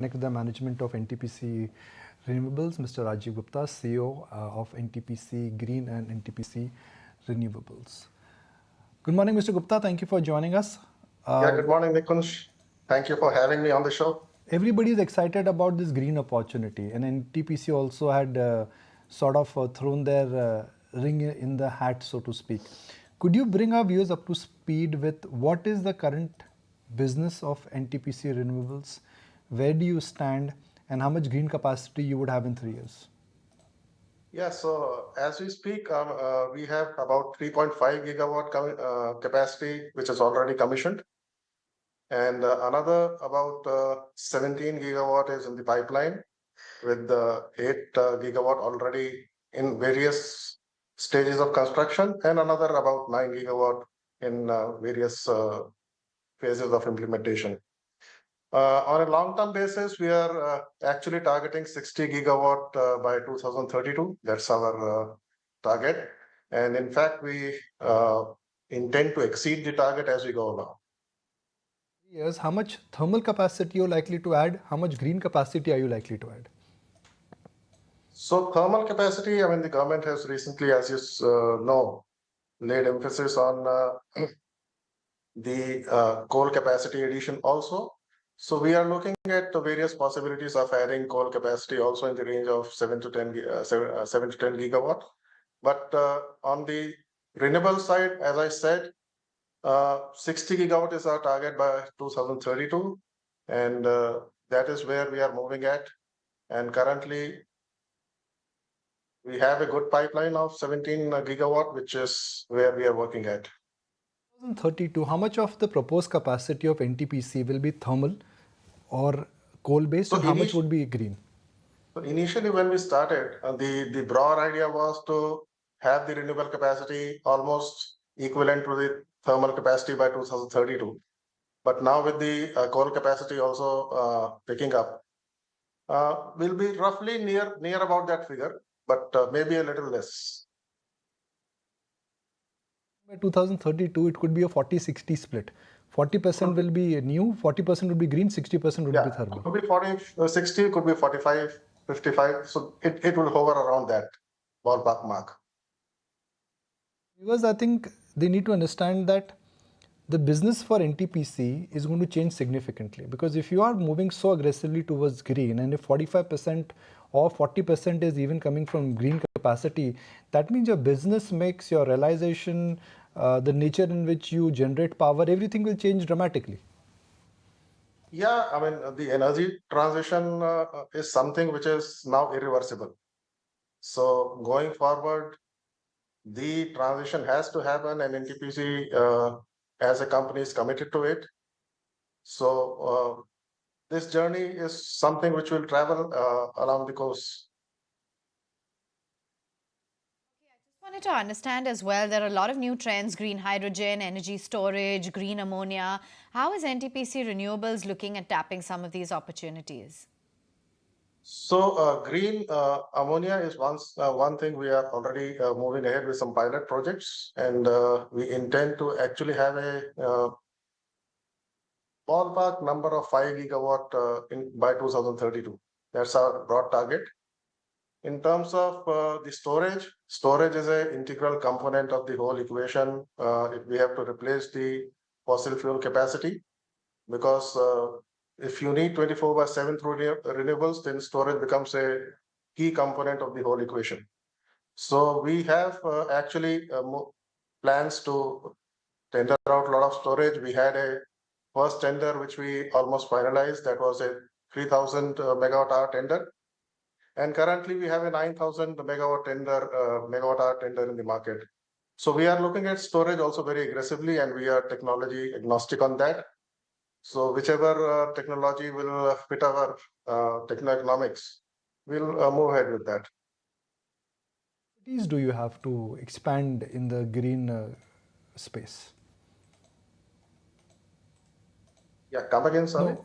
Next, the management of NTPC Renewables, Mr. Rajiv Gupta, CEO of NTPC Green and NTPC Renewables. Good morning, Mr. Gupta. Thank you for joining us. Good morning, Nikunj. Thank you for having me on the show. Everybody is excited about this green opportunity, and NTPC also had thrown their ring in the hat, so to speak. Could you bring our viewers up to speed with what is the current business of NTPC Renewables? Where do you stand, and how much green capacity you would have in 3 years? Yeah, so as we speak, we have about 3.5 gigawatt capacity, which is already commissioned. And another about 17 gigawatt is in the pipeline, with the 8 gigawatt already in various stages of construction, and another about 9 gigawatt in various phases of implementation. On a long-term basis, we are actually targeting 60 gigawatt by 2032. That's our target. And in fact, we intend to exceed the target as we go along. Yes, how much thermal capacity you're likely to add? How much green capacity are you likely to add? So thermal capacity, I mean, the government has recently, as you know, laid emphasis on the coal capacity addition also. So we are looking at the various possibilities of adding coal capacity also in the range of 7 to 10 gigawatt. But on the renewable side, as I said, 60 gigawatt is our target by 2032, and that is where we are moving at. And currently, we have a good pipeline of 17 gigawatt, which is where we are working at. 2032, how much of the proposed capacity of NTPC will be thermal or coal-based, and how much would be green? So initially, when we started, the broad idea was to have the renewable capacity almost equivalent to the thermal capacity by 2032. But now with the coal capacity also picking up, we'll be roughly near about that figure, but maybe a little less. By 2032, it could be a 40-60 split. 40% will be new, 40% will be green, 60% would be thermal. Could be 40, 60, could be 45, 55. So it will hover around that ballpark mark. Because I think they need to understand that the business for NTPC is going to change significantly, because if you are moving so aggressively towards green, and if 45% or 40% is even coming from green capacity, that means your business mix, your realization, the nature in which you generate power, everything will change dramatically. Yeah, I mean, the energy transition is something which is now irreversible. So going forward, the transition has to happen, and NTPC as a company is committed to it. So this journey is something which will travel along the course. Wanted to understand as well, there are a lot of new trends: green hydrogen, energy storage, green ammonia. How is NTPC Renewables looking at tapping some of these opportunities? So green ammonia is one thing we are already moving ahead with some pilot projects, and we intend to actually have a ballpark number of 5 gigawatt by 2032. That's our broad target. In terms of the storage is an integral component of the whole equation. If we have to replace the fossil fuel capacity, because if you need 24/7 through renewables, then storage becomes a key component of the whole equation. So we have actually plans to tender out a lot of storage. We had a first tender which we almost finalized. That was a 3,000 megawatt hour tender. And currently we have a 9,000 megawatt hour tender in the market. So we are looking at storage also very aggressively, and we are technology agnostic on that. So whichever technology will fit our techno-economics, we'll move ahead with that. What cities do you have to expand in the green space? Yeah, come again, sorry.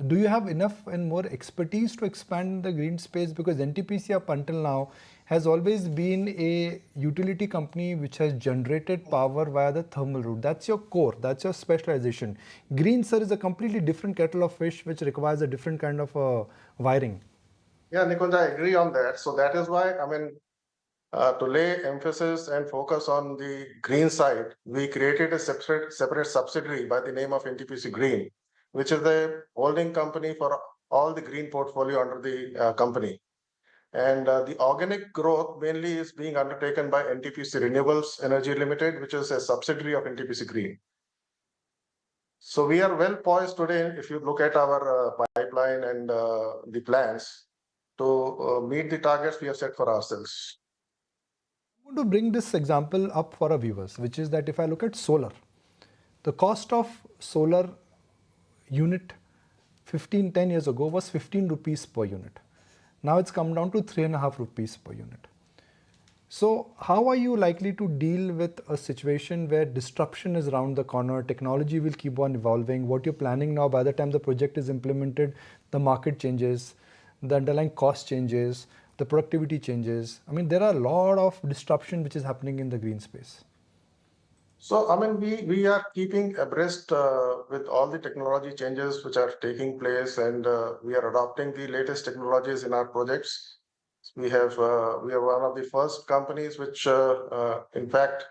do you have enough and more expertise to expand the green space? Because NTPC up until now has always been a utility company which has generated power via the thermal route. That's your core, that's your specialization. Green, sir, is a completely different kettle of fish which requires a different kind of wiring. Yeah, Nikunj, I agree on that. So that is why, to lay emphasis and focus on the green side, we created a separate subsidiary by the name of NTPC Green, which is the holding company for all the green portfolio under the company. And the organic growth mainly is being undertaken by NTPC Renewables Energy Limited, which is a subsidiary of NTPC Green. So we are well poised today. If you look at our pipeline and the plans to meet the targets we have set for ourselves. I want to bring this example up for our viewers, which is that if I look at solar, the cost of solar unit 10 years ago was 15 rupees per unit. Now it's come down to 3.5 rupees per unit. So how are you likely to deal with a situation where disruption is around the corner, technology will keep on evolving, what you're planning now, by the time the project is implemented, the market changes, the underlying cost changes, the productivity changes. I mean, there are a lot of disruption which is happening in the green space. So, we are keeping abreast with all the technology changes which are taking place, and we are adopting the latest technologies in our projects. We are one of the first companies which, in fact,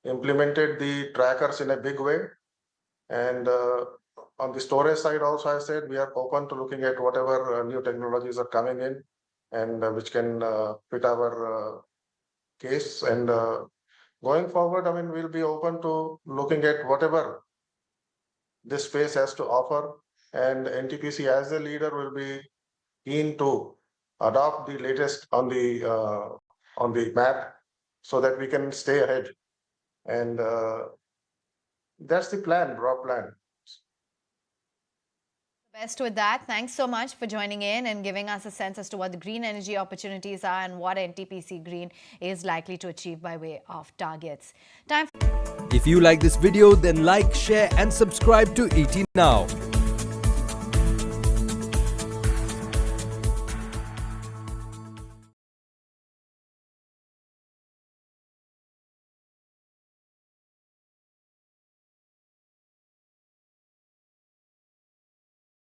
implemented the trackers in a big way. And on the storage side also, I said we are open to looking at whatever new technologies are coming in, and which can fit our case. And going forward, we'll be open to looking at whatever this space has to offer, and NTPC as a leader will be keen to adopt the latest on the map so that we can stay ahead. And that's the plan, broad plan. Best with that. Thanks so much for joining in and giving us a sense as to what the green energy opportunities are and what NTPC Green is likely to achieve by way of targets. If you like this video, then like, share and subscribe to ET Now.